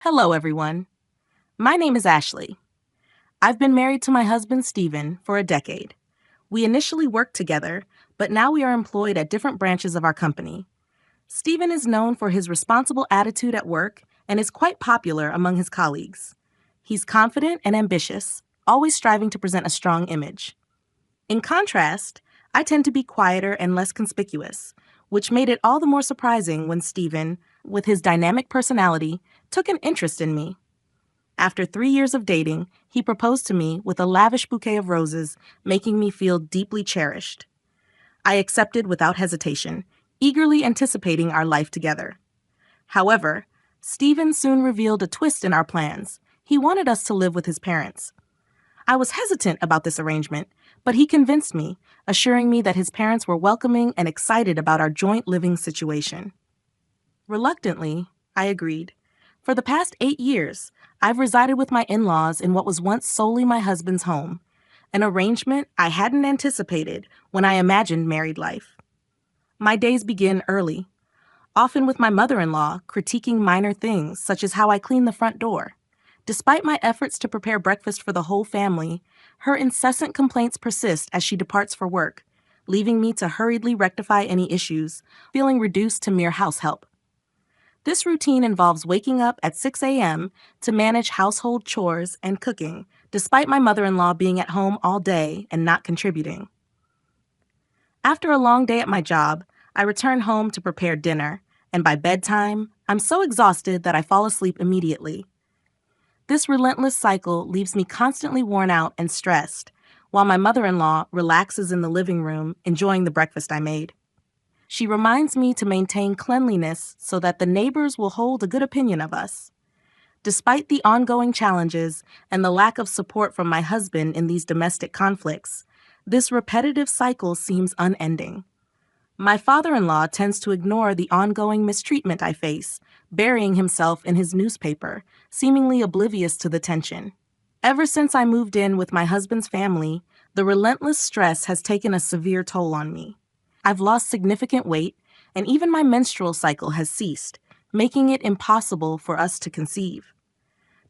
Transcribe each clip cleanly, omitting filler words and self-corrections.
Hello, everyone. My name is Ashley. I've been married to my husband, Stephen, for a decade. We initially worked together, but now we are employed at different branches of our company. Stephen is known for his responsible attitude at work and is quite popular among his colleagues. He's confident and ambitious, always striving to present a strong image. In contrast, I tend to be quieter and less conspicuous, which made it all the more surprising when Stephen, with his dynamic personality, took an interest in me. After 3 years of dating, he proposed to me with a lavish bouquet of roses, making me feel deeply cherished. I accepted without hesitation, eagerly anticipating our life together. However, Stephen soon revealed a twist in our plans. He wanted us to live with his parents. I was hesitant about this arrangement, but he convinced me, assuring me that his parents were welcoming and excited about our joint living situation. Reluctantly, I agreed. For the past 8 years, I've resided with my in-laws in what was once solely my husband's home, an arrangement I hadn't anticipated when I imagined married life. My days begin early, often with my mother-in-law critiquing minor things such as how I clean the front door. Despite my efforts to prepare breakfast for the whole family, her incessant complaints persist as she departs for work, leaving me to hurriedly rectify any issues, feeling reduced to mere house help. This routine involves waking up at 6 a.m. to manage household chores and cooking, despite my mother-in-law being at home all day and not contributing. After a long day at my job, I return home to prepare dinner, and by bedtime, I'm so exhausted that I fall asleep immediately. This relentless cycle leaves me constantly worn out and stressed, while my mother-in-law relaxes in the living room, enjoying the breakfast I made. She reminds me to maintain cleanliness so that the neighbors will hold a good opinion of us. Despite the ongoing challenges and the lack of support from my husband in these domestic conflicts, this repetitive cycle seems unending. My father-in-law tends to ignore the ongoing mistreatment I face, burying himself in his newspaper, seemingly oblivious to the tension. Ever since I moved in with my husband's family, the relentless stress has taken a severe toll on me. I've lost significant weight, and even my menstrual cycle has ceased, making it impossible for us to conceive.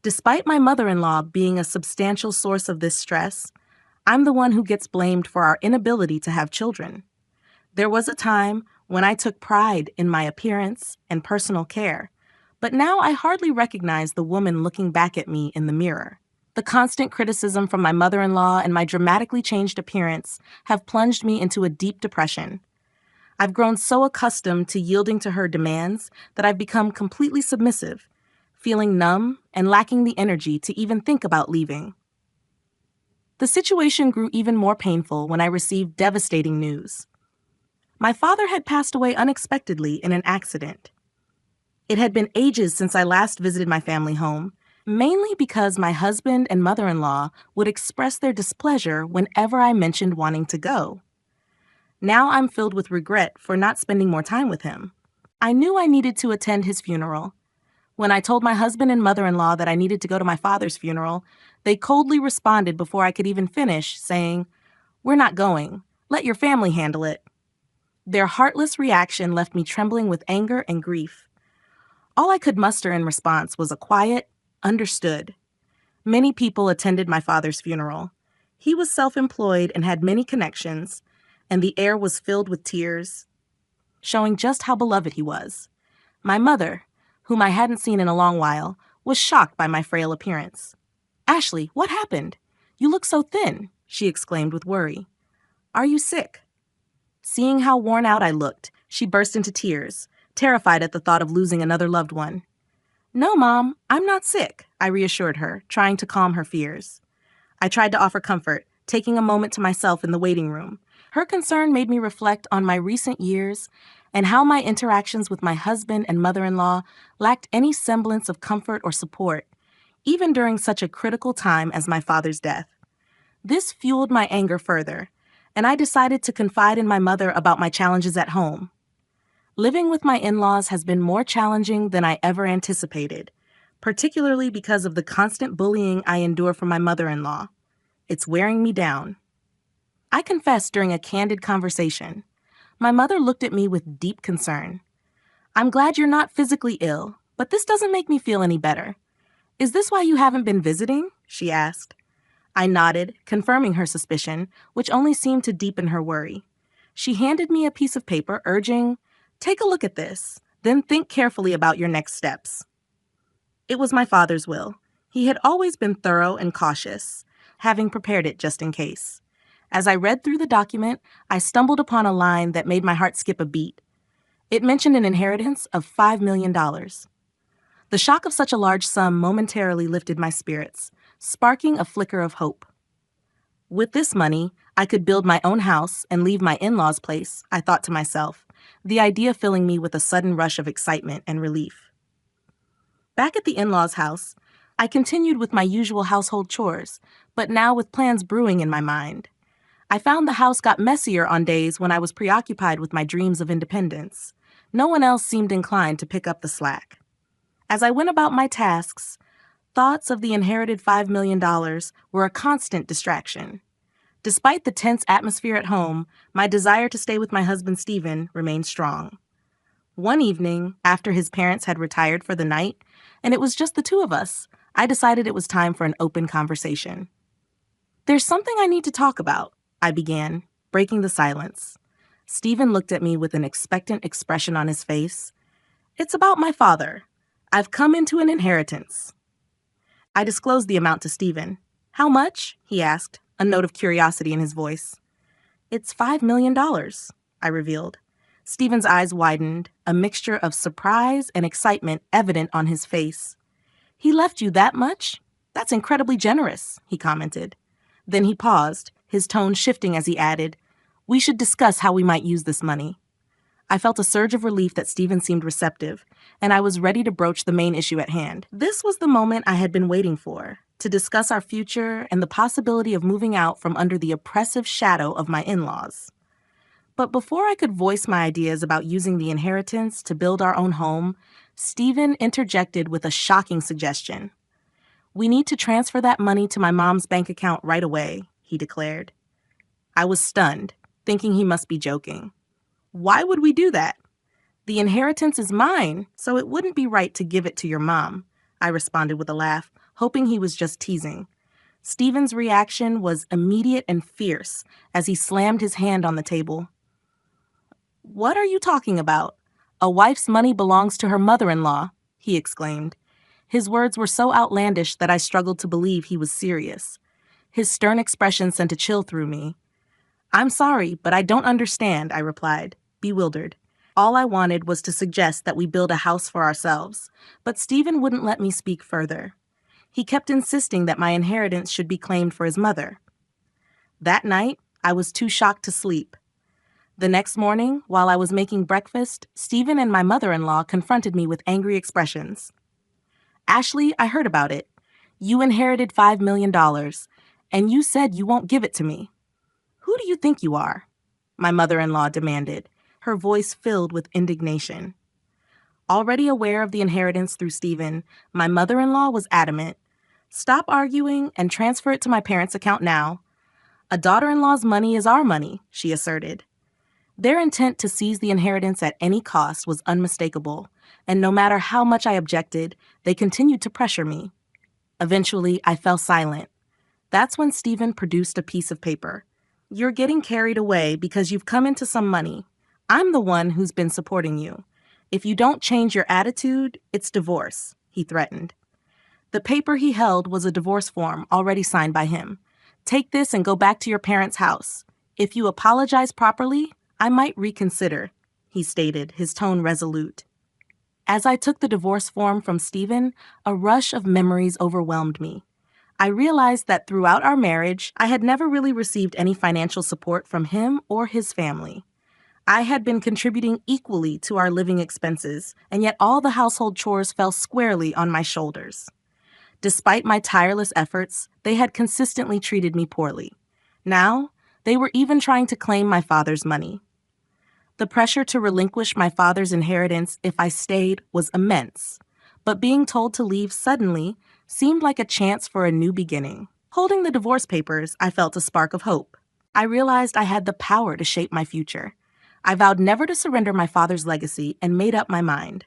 Despite my mother-in-law being a substantial source of this stress, I'm the one who gets blamed for our inability to have children. There was a time when I took pride in my appearance and personal care, but now I hardly recognize the woman looking back at me in the mirror. The constant criticism from my mother-in-law and my dramatically changed appearance have plunged me into a deep depression. I've grown so accustomed to yielding to her demands that I've become completely submissive, feeling numb and lacking the energy to even think about leaving. The situation grew even more painful when I received devastating news. My father had passed away unexpectedly in an accident. It had been ages since I last visited my family home, mainly because my husband and mother-in-law would express their displeasure whenever I mentioned wanting to go. Now I'm filled with regret for not spending more time with him. I knew I needed to attend his funeral. When I told my husband and mother-in-law that I needed to go to my father's funeral, they coldly responded before I could even finish, saying, "We're not going. Let your family handle it." Their heartless reaction left me trembling with anger and grief. All I could muster in response was a quiet, "Understood." Many people attended my father's funeral. He was self-employed and had many connections, and the air was filled with tears, showing just how beloved he was. My mother, whom I hadn't seen in a long while, was shocked by my frail appearance. "Ashley, what happened? You look so thin," she exclaimed with worry. "Are you sick?" Seeing how worn out I looked, she burst into tears, terrified at the thought of losing another loved one. "No, Mom, I'm not sick," I reassured her, trying to calm her fears. I tried to offer comfort, taking a moment to myself in the waiting room. Her concern made me reflect on my recent years and how my interactions with my husband and mother-in-law lacked any semblance of comfort or support, even during such a critical time as my father's death. This fueled my anger further, and I decided to confide in my mother about my challenges at home. Living with my in-laws has been more challenging than I ever anticipated, particularly because of the constant bullying I endure from my mother-in-law. It's wearing me down. I confessed during a candid conversation. My mother looked at me with deep concern. "I'm glad you're not physically ill, but this doesn't make me feel any better. "Is this why you haven't been visiting?" she asked. I nodded, confirming her suspicion, which only seemed to deepen her worry. She handed me a piece of paper, urging, "Take a look at this, then think carefully about your next steps." It was my father's will. He had always been thorough and cautious, having prepared it just in case. As I read through the document, I stumbled upon a line that made my heart skip a beat. It mentioned an inheritance of $5 million. The shock of such a large sum momentarily lifted my spirits, sparking a flicker of hope. With this money, I could build my own house and leave my in-laws' place, I thought to myself, the idea filling me with a sudden rush of excitement and relief. Back at the in-laws' house, I continued with my usual household chores, but now with plans brewing in my mind. I found the house got messier on days when I was preoccupied with my dreams of independence. No one else seemed inclined to pick up the slack. As I went about my tasks, thoughts of the inherited $5 million were a constant distraction. Despite the tense atmosphere at home, my desire to stay with my husband Stephen remained strong. One evening, after his parents had retired for the night, and it was just the two of us, I decided it was time for an open conversation. "There's something I need to talk about," I began, breaking the silence. Stephen looked at me with an expectant expression on his face. "It's about my father. I've come into an inheritance." I disclosed the amount to Stephen. "How much?" he asked, a note of curiosity in his voice. "It's $5 million, I revealed. Stephen's eyes widened, a mixture of surprise and excitement evident on his face. "He left you that much? That's incredibly generous," he commented. Then he paused, his tone shifting as he added, "We should discuss how we might use this money." I felt a surge of relief that Stephen seemed receptive, and I was ready to broach the main issue at hand. This was the moment I had been waiting for, to discuss our future and the possibility of moving out from under the oppressive shadow of my in-laws. But before I could voice my ideas about using the inheritance to build our own home, Stephen interjected with a shocking suggestion. "We need to transfer that money to my mom's bank account right away," he declared. I was stunned, thinking he must be joking. "Why would we do that?" "The inheritance is mine, so it wouldn't be right to give it to your mom," I responded with a laugh, hoping he was just teasing. Stephen's reaction was immediate and fierce as he slammed his hand on the table. "What are you talking about? A wife's money belongs to her mother-in-law," he exclaimed. His words were so outlandish that I struggled to believe he was serious. His stern expression sent a chill through me. "I'm sorry, but I don't understand," I replied, bewildered. All I wanted was to suggest that we build a house for ourselves, but Stephen wouldn't let me speak further. He kept insisting that my inheritance should be claimed for his mother. That night, I was too shocked to sleep. The next morning, while I was making breakfast, Stephen and my mother-in-law confronted me with angry expressions. "Ashley, I heard about it. You inherited $5 million, and you said you won't give it to me. Who do you think you are?" my mother-in-law demanded, her voice filled with indignation. Already aware of the inheritance through Stephen, my mother-in-law was adamant. "Stop arguing and transfer it to my parents' account now. A daughter-in-law's money is our money," she asserted. Their intent to seize the inheritance at any cost was unmistakable, and no matter how much I objected, they continued to pressure me. Eventually, I fell silent. That's when Stephen produced a piece of paper. "You're getting carried away because you've come into some money. I'm the one who's been supporting you. If you don't change your attitude, it's divorce," he threatened. The paper he held was a divorce form already signed by him. "Take this and go back to your parents' house. If you apologize properly, I might reconsider," he stated, his tone resolute. As I took the divorce form from Stephen, a rush of memories overwhelmed me. I realized that throughout our marriage, I had never really received any financial support from him or his family. I had been contributing equally to our living expenses, and yet all the household chores fell squarely on my shoulders. Despite my tireless efforts, they had consistently treated me poorly. Now, they were even trying to claim my father's money. The pressure to relinquish my father's inheritance if I stayed was immense, but being told to leave suddenly seemed like a chance for a new beginning. Holding the divorce papers, I felt a spark of hope. I realized I had the power to shape my future. I vowed never to surrender my father's legacy and made up my mind.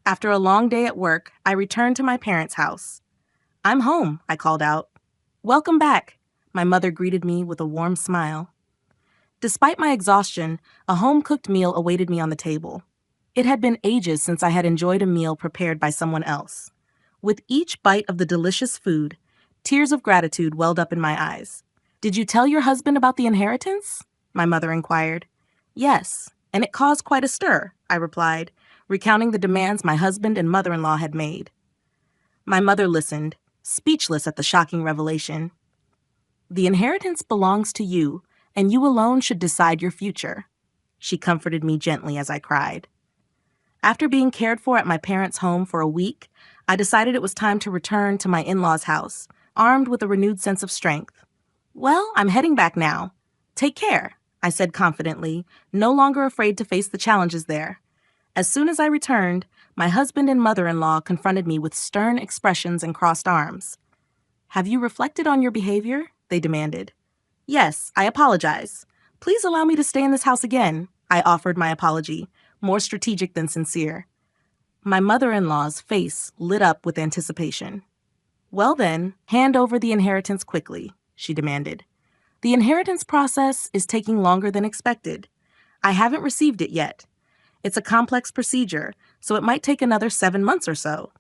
After a long day at work, I returned to my parents' house. "I'm home," I called out. "Welcome back," my mother greeted me with a warm smile. Despite my exhaustion, a home-cooked meal awaited me on the table. It had been ages since I had enjoyed a meal prepared by someone else. With each bite of the delicious food, tears of gratitude welled up in my eyes. "Did you tell your husband about the inheritance?" my mother inquired. "Yes, and it caused quite a stir," I replied, recounting the demands my husband and mother-in-law had made. My mother listened, speechless at the shocking revelation. "The inheritance belongs to you, and you alone should decide your future," she comforted me gently as I cried. After being cared for at my parents' home for a week, I decided it was time to return to my in-laws' house, armed with a renewed sense of strength. "Well, I'm heading back now. Take care," I said confidently, no longer afraid to face the challenges there. As soon as I returned, my husband and mother-in-law confronted me with stern expressions and crossed arms. "Have you reflected on your behavior?" they demanded. "Yes, I apologize. Please allow me to stay in this house again," I offered my apology, more strategic than sincere. My mother-in-law's face lit up with anticipation. "Well then, hand over the inheritance quickly," she demanded. "The inheritance process is taking longer than expected. I haven't received it yet. It's a complex procedure, so it might take another 7 months or so,"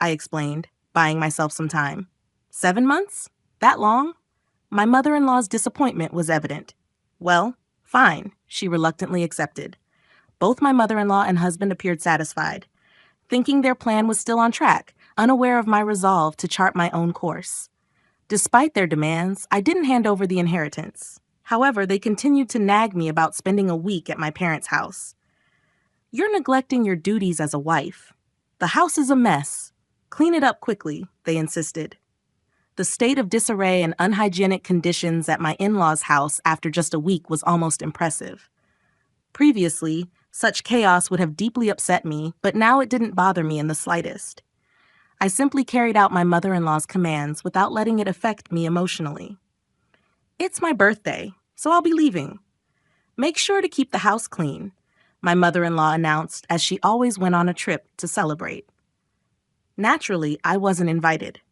I explained, buying myself some time. 7 months? That long? My mother-in-law's disappointment was evident. "Well, fine," she reluctantly accepted. Both my mother-in-law and husband appeared satisfied, thinking their plan was still on track, unaware of my resolve to chart my own course. Despite their demands, I didn't hand over the inheritance. However, they continued to nag me about spending a week at my parents' house. "You're neglecting your duties as a wife. The house is a mess. Clean it up quickly," they insisted. The state of disarray and unhygienic conditions at my in-laws' house after just a week was almost impressive. Previously, such chaos would have deeply upset me, but now it didn't bother me in the slightest. I simply carried out my mother-in-law's commands without letting it affect me emotionally. "It's my birthday, so I'll be leaving. Make sure to keep the house clean," my mother-in-law announced as she always went on a trip to celebrate. Naturally, I wasn't invited.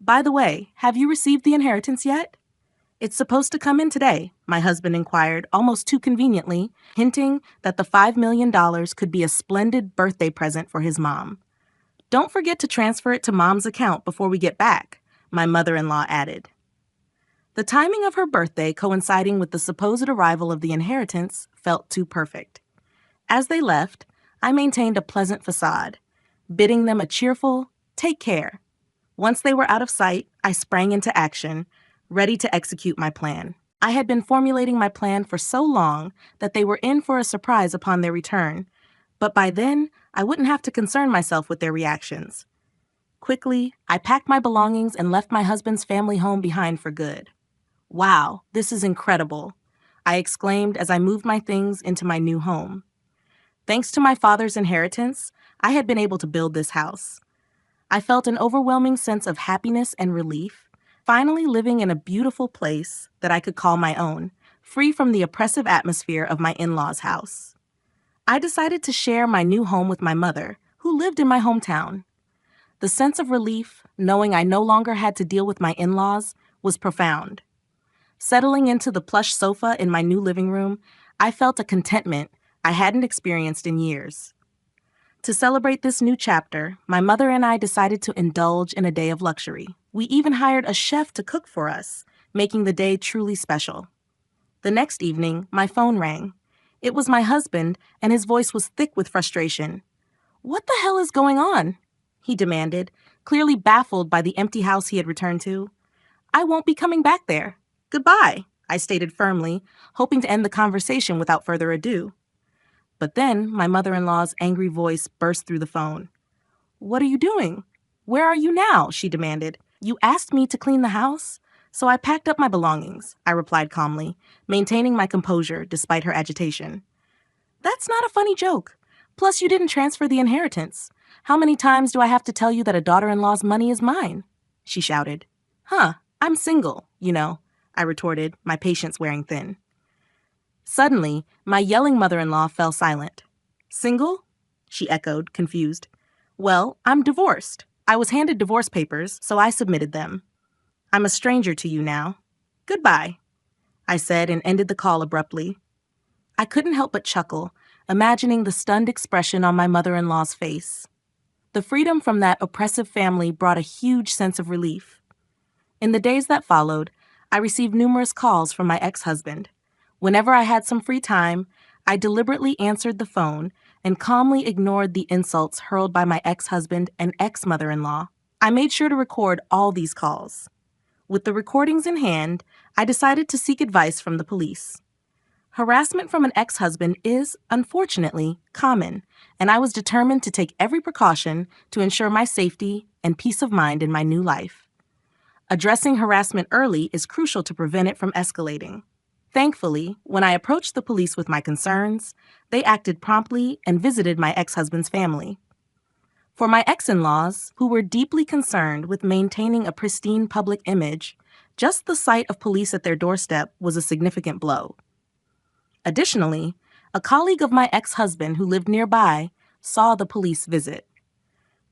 "By the way, have you received the inheritance yet?" "It's supposed to come in today," my husband inquired, almost too conveniently, hinting that the $5 million could be a splendid birthday present for his mom. "Don't forget to transfer it to Mom's account before we get back," my mother-in-law added. The timing of her birthday coinciding with the supposed arrival of the inheritance felt too perfect. As they left, I maintained a pleasant facade, bidding them a cheerful, "Take care." Once they were out of sight, I sprang into action, ready to execute my plan. I had been formulating my plan for so long that they were in for a surprise upon their return, but by then, I wouldn't have to concern myself with their reactions. Quickly, I packed my belongings and left my husband's family home behind for good. "Wow, this is incredible," I exclaimed as I moved my things into my new home. Thanks to my father's inheritance, I had been able to build this house. I felt an overwhelming sense of happiness and relief, finally living in a beautiful place that I could call my own, free from the oppressive atmosphere of my in-laws' house. I decided to share my new home with my mother, who lived in my hometown. The sense of relief, knowing I no longer had to deal with my in-laws, was profound. Settling into the plush sofa in my new living room, I felt a contentment I hadn't experienced in years. To celebrate this new chapter, my mother and I decided to indulge in a day of luxury. We even hired a chef to cook for us, making the day truly special. The next evening, my phone rang. It was my husband, and his voice was thick with frustration. "What the hell is going on?" he demanded, clearly baffled by the empty house he had returned to. "I won't be coming back there. Goodbye," I stated firmly, hoping to end the conversation without further ado. But then my mother-in-law's angry voice burst through the phone. "What are you doing? Where are you now?" she demanded. "You asked me to clean the house, so I packed up my belongings," I replied calmly, maintaining my composure despite her agitation. "That's not a funny joke. Plus, you didn't transfer the inheritance. How many times do I have to tell you that a daughter-in-law's money is mine?" she shouted. "Huh, I'm single, you know," I retorted, my patience wearing thin. Suddenly, my yelling mother-in-law fell silent. "Single?" she echoed, confused. "Well, I'm divorced. I was handed divorce papers, so I submitted them. I'm a stranger to you now. Goodbye, I said and ended the call abruptly. I couldn't help but chuckle, imagining the stunned expression on my mother-in-law's face. The freedom from that oppressive family brought a huge sense of relief. In the days that followed, I received numerous calls from my ex-husband. Whenever I had some free time, I deliberately answered the phone and calmly ignored the insults hurled by my ex-husband and ex-mother-in-law. I made sure to record all these calls. With the recordings in hand, I decided to seek advice from the police. Harassment from an ex-husband is, unfortunately, common, and I was determined to take every precaution to ensure my safety and peace of mind in my new life. Addressing harassment early is crucial to prevent it from escalating. Thankfully, when I approached the police with my concerns, they acted promptly and visited my ex-husband's family. For my ex-in-laws, who were deeply concerned with maintaining a pristine public image, just the sight of police at their doorstep was a significant blow. Additionally, a colleague of my ex-husband who lived nearby saw the police visit.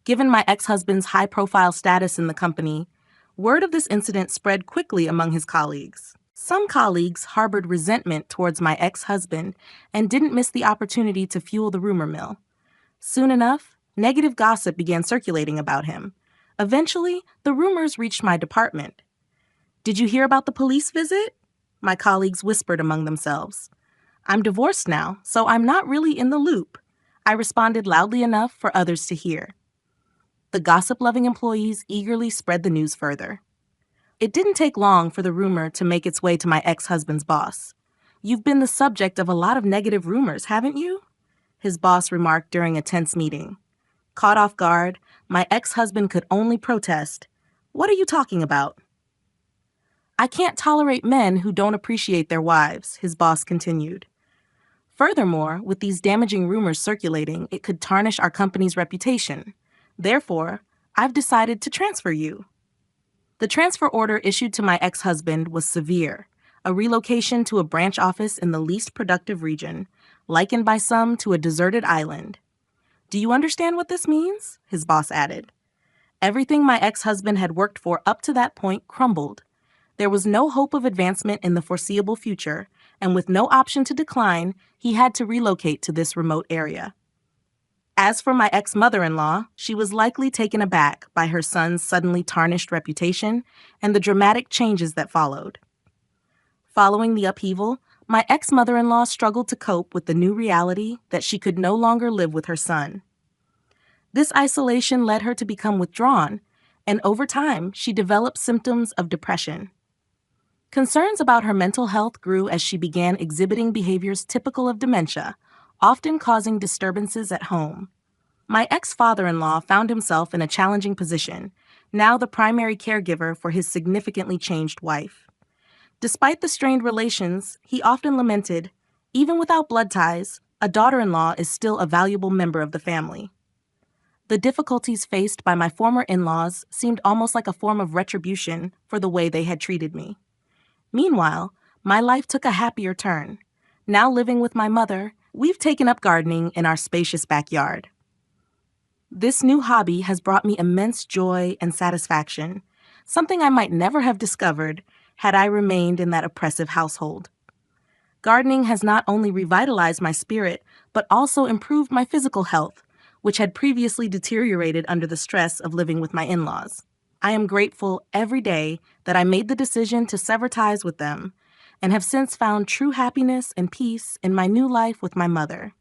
Given my ex-husband's high-profile status in the company, word of this incident spread quickly among his colleagues. Some colleagues harbored resentment towards my ex-husband and didn't miss the opportunity to fuel the rumor mill. Soon enough, negative gossip began circulating about him. Eventually, the rumors reached my department. "Did you hear about the police visit?" My colleagues whispered among themselves. "I'm divorced now, so I'm not really in the loop," I responded loudly enough for others to hear. The gossip-loving employees eagerly spread the news further. It didn't take long for the rumor to make its way to my ex-husband's boss. "You've been the subject of a lot of negative rumors, haven't you?" his boss remarked during a tense meeting. Caught off guard, my ex-husband could only protest. "What are you talking about?" "I can't tolerate men who don't appreciate their wives," his boss continued. "Furthermore, with these damaging rumors circulating, it could tarnish our company's reputation. Therefore, I've decided to transfer you." The transfer order issued to my ex-husband was severe, a relocation to a branch office in the least productive region, likened by some to a deserted island. "Do you understand what this means?" his boss added. Everything my ex-husband had worked for up to that point crumbled. There was no hope of advancement in the foreseeable future, and with no option to decline, he had to relocate to this remote area. As for my ex-mother-in-law, she was likely taken aback by her son's suddenly tarnished reputation and the dramatic changes that followed. Following the upheaval, my ex-mother-in-law struggled to cope with the new reality that she could no longer live with her son. This isolation led her to become withdrawn, and over time, she developed symptoms of depression. Concerns about her mental health grew as she began exhibiting behaviors typical of dementia, often causing disturbances at home. My ex-father-in-law found himself in a challenging position, now the primary caregiver for his significantly changed wife. Despite the strained relations, he often lamented, "Even without blood ties, a daughter-in-law is still a valuable member of the family." The difficulties faced by my former in-laws seemed almost like a form of retribution for the way they had treated me. Meanwhile, my life took a happier turn. Now living with my mother, we've taken up gardening in our spacious backyard. This new hobby has brought me immense joy and satisfaction, something I might never have discovered had I remained in that oppressive household. Gardening has not only revitalized my spirit, but also improved my physical health, which had previously deteriorated under the stress of living with my in-laws. I am grateful every day that I made the decision to sever ties with them and have since found true happiness and peace in my new life with my mother.